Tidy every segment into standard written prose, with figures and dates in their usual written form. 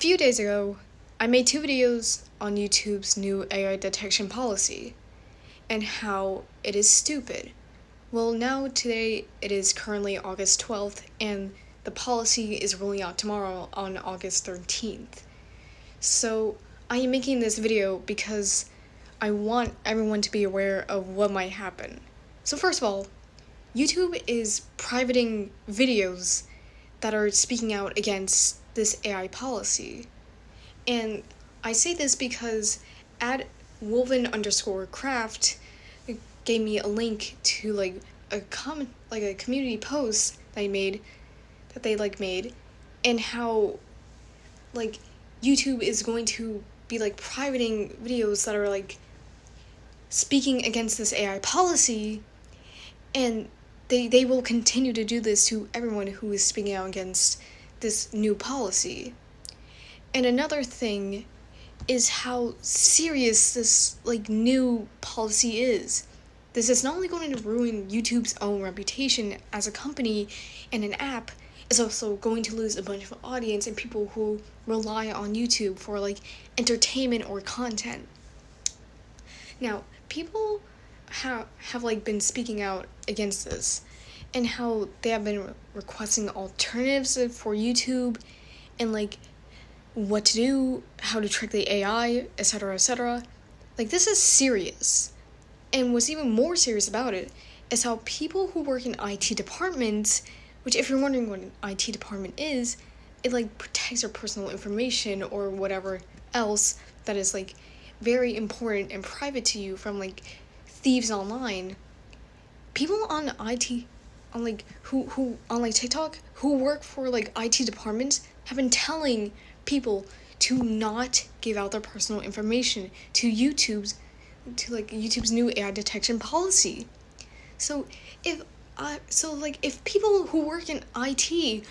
few days ago, I made 2 videos on YouTube's new AI detection policy and how it is stupid. Well, now today it is currently August 12th and the policy is rolling out tomorrow on August 13th. So I am making this video because I want everyone to be aware of what might happen. So first of all, YouTube is privating videos that are speaking out against this AI policy. And I say this because at woven_craft gave me a link to a community post that they made, and how YouTube is going to be privating videos that are speaking against this AI policy, and they will continue to do this to everyone who is speaking out against this new policy. And another thing is how serious this new policy is. This is not only going to ruin YouTube's own reputation as a company and an app, it's also going to lose a bunch of audience and people who rely on YouTube for entertainment or content. Now, people have been speaking out against this, and how they have been requesting alternatives for YouTube, and what to do, how to trick the AI, etc., etc. This is serious. And what's even more serious about it is how people who work in IT departments, which, if you're wondering what an IT department is, it protects your personal information or whatever else that is very important and private to you from thieves online. People on IT, who on TikTok, who work for IT departments, have been telling people to not give out their personal information to YouTube's new AI detection policy. So if people who work in IT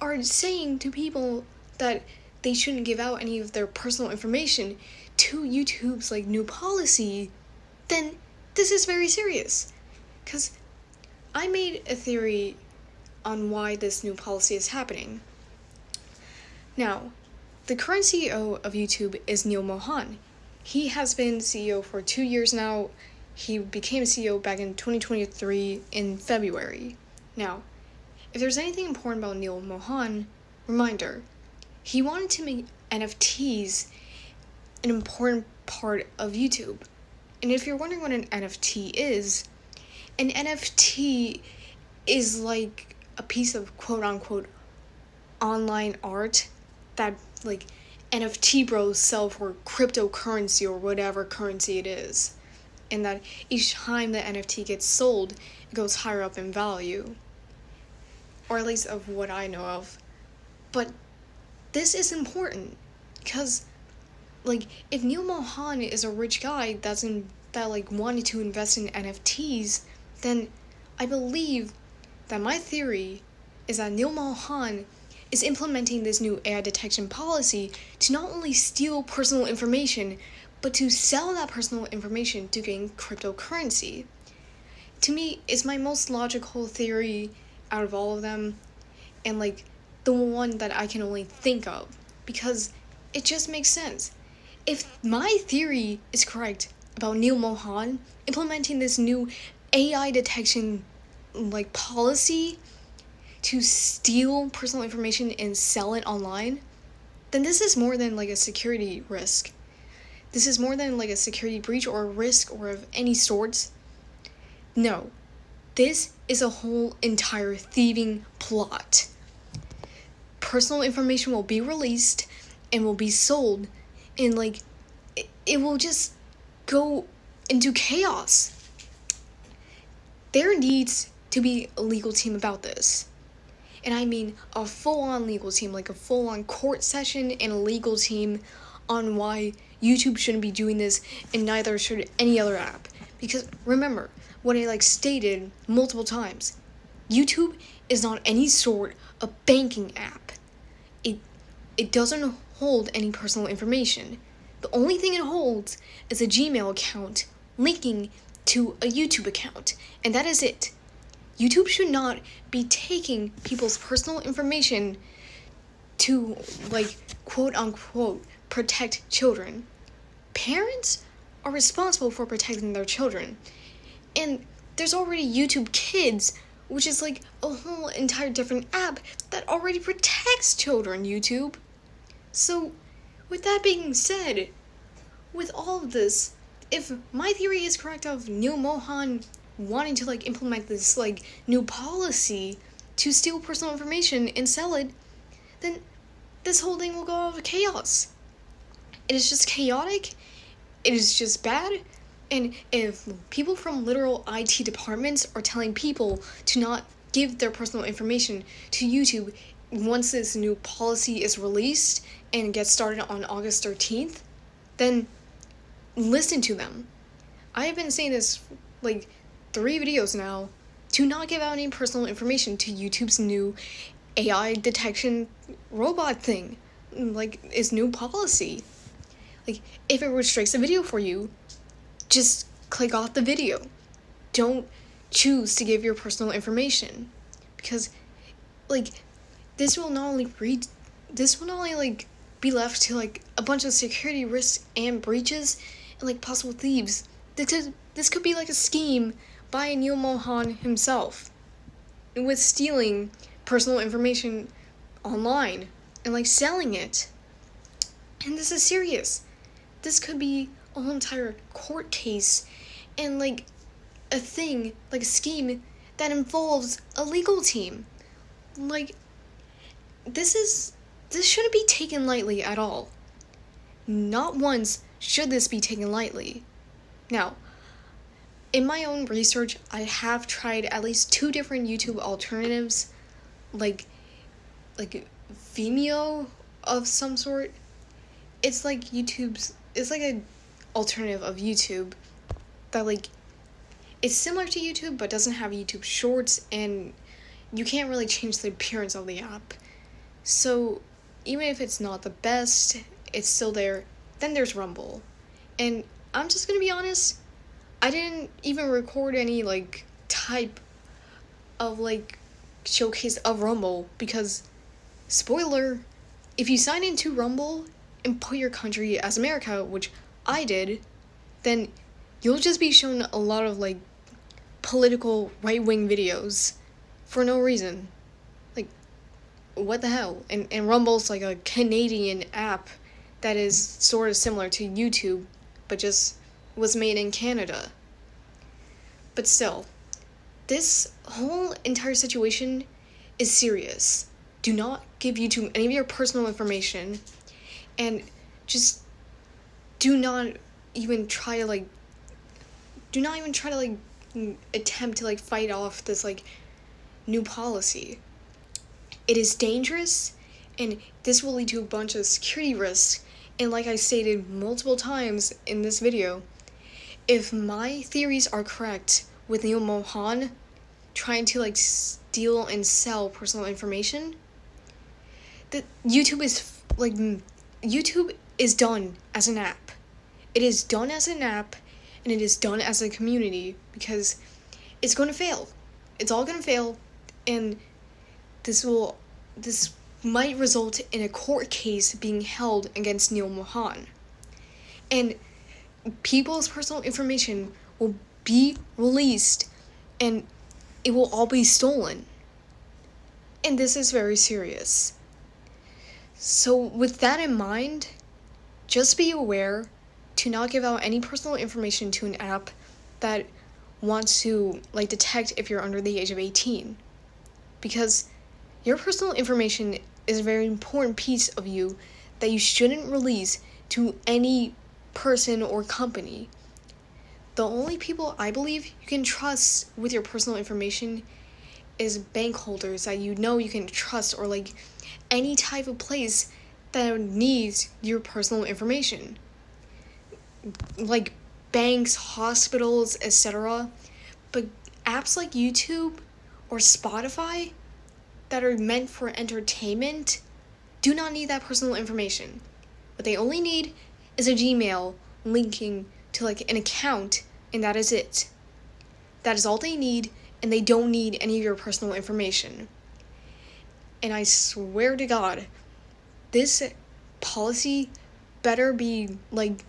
are saying to people that they shouldn't give out any of their personal information to YouTube's new policy, then this is very serious. Because I made a theory on why this new policy is happening. Now, the current CEO of YouTube is Neal Mohan. He has been CEO for 2 years now. He became CEO back in 2023 in February. Now, if there's anything important about Neal Mohan, reminder, he wanted to make NFTs an important part of YouTube. And if you're wondering what an NFT is, an NFT is a piece of quote-unquote online art that NFT bros sell for cryptocurrency or whatever currency it is, and that each time the NFT gets sold, it goes higher up in value, or at least of what I know of. But this is important because if Neal Mohan is a rich guy that wanted to invest in NFTs, then I believe that my theory is that Neal Mohan is implementing this new AI detection policy to not only steal personal information, but to sell that personal information to gain cryptocurrency. To me, it's my most logical theory out of all of them, and the one that I can only think of, because it just makes sense. If my theory is correct about Neal Mohan implementing this new AI detection policy to steal personal information and sell it online, then this is more than a security risk. This is more than a security breach or a risk or of any sorts. No, this is a whole entire thieving plot. Personal information will be released and will be sold, and it will just go into chaos. There needs to be a legal team about this. And I mean a full-on legal team, a full-on court session and a legal team on why YouTube shouldn't be doing this, and neither should any other app. Because remember, what I stated multiple times, YouTube is not any sort of banking app. It doesn't hold any personal information. The only thing it holds is a Gmail account linking to a YouTube account, and that is it. YouTube should not be taking people's personal information to, like, quote unquote, protect children. Parents are responsible for protecting their children. And there's already YouTube Kids, which is like a whole entire different app that already protects children, YouTube. So, with that being said, with all of this, if my theory is correct of Neal Mohan wanting to, like, implement this, like, new policy to steal personal information and sell it, then this whole thing will go out of chaos. It is just chaotic, it is just bad, and if people from literal IT departments are telling people to not give their personal information to YouTube once this new policy is released and gets started on August 13th, then listen to them. I have been saying this, like, 3 videos now, to not give out any personal information to YouTube's new AI detection robot thing, like, its new policy. Like, if it restricts a video for you, just click off the video. Don't choose to give your personal information, because, like, this will not only like be left to, like, a bunch of security risks and breaches and, like, possible thieves. This could be like a scheme by Neal Mohan himself with stealing personal information online and, like, selling it. And this is serious. This could be a whole entire court case and, like, a thing, like a scheme that involves a legal team. Like, this shouldn't be taken lightly at all. Not once should this be taken lightly. Now, in my own research, I have tried at least 2 different YouTube alternatives, like Vimeo of some sort. It's like an alternative of YouTube that, like, it's similar to YouTube but doesn't have YouTube Shorts, and you can't really change the appearance of the app. So even if it's not the best, it's still there. Then there's Rumble. And I'm just gonna be honest, I didn't even record any, like, type of, like, showcase of Rumble because, spoiler, if you sign into Rumble and put your country as America, which I did, then you'll just be shown a lot of, like, political right-wing videos for no reason. Like, what the hell? And Rumble's like a Canadian app that is sort of similar to YouTube, but just was made in Canada. But still, this whole entire situation is serious. Do not give YouTube any of your personal information, and just do not even try to, like, attempt to, like, fight off this, like, new policy. It is dangerous, and this will lead to a bunch of security risks. And like I stated multiple times in this video, if my theories are correct with Neal Mohan trying to, like, steal and sell personal information, that YouTube is done as an app. It is done as an app, and it is done as a community, because it's going to fail. It's all going to fail, and this might result in a court case being held against Neal Mohan. And people's personal information will be released, and it will all be stolen. And this is very serious. So with that in mind, just be aware to not give out any personal information to an app that wants to, like, detect if you're under the age of 18. Because your personal information is a very important piece of you that you shouldn't release to any person or company. The only people I believe you can trust with your personal information is bank holders that you know you can trust, or, like, any type of place that needs your personal information. Like banks, hospitals, etc. But apps like YouTube or Spotify that are meant for entertainment do not need that personal information. What they only need is a Gmail linking to, like, an account, and that is it. That is all they need, and they don't need any of your personal information. And I swear to God, this policy better be like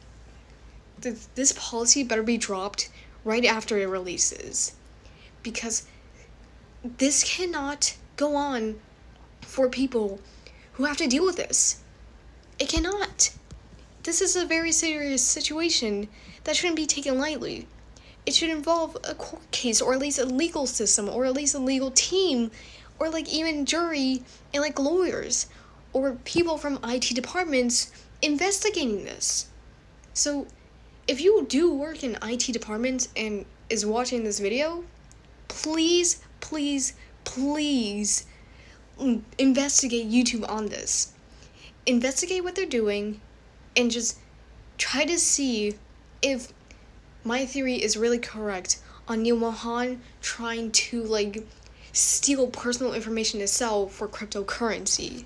this policy better be dropped right after it releases, because this cannot go on for people who have to deal with this. It cannot. This is a very serious situation that shouldn't be taken lightly. It should involve a court case, or at least a legal system, or at least a legal team, or like even jury and like lawyers or people from IT departments investigating this. So if you do work in IT departments and is watching this video, please, please, please investigate YouTube on this. Investigate what they're doing and just try to see if my theory is really correct on Neal Mohan trying to like steal personal information to sell for cryptocurrency.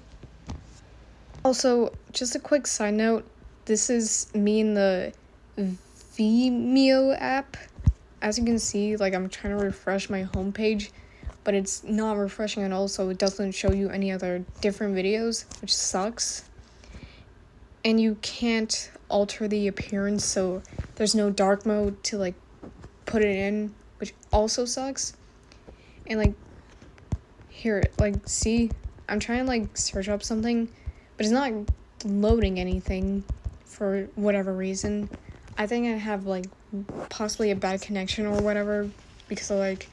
Also, just a quick side note, this is me in the Vimeo app. As you can see, like I'm trying to refresh my homepage, but it's not refreshing at all, so it doesn't show you any other different videos, which sucks. And you can't alter the appearance, so there's no dark mode to like put it in, which also sucks. And like here, like see, I'm trying to like search up something, but it's not loading anything for whatever reason. I think I have like possibly a bad connection or whatever, because like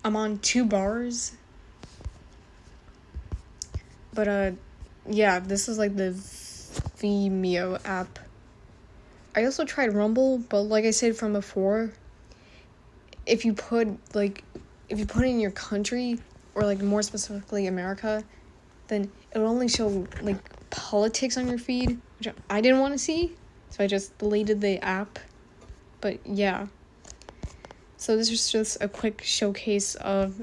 I'm on 2 bars. But yeah, this is like the Vimeo app. I also tried Rumble, but like I said from before, if you put in your country, or like more specifically America, then it'll only show like politics on your feed, which I didn't want to see, so I just deleted the app. But yeah, so this is just a quick showcase of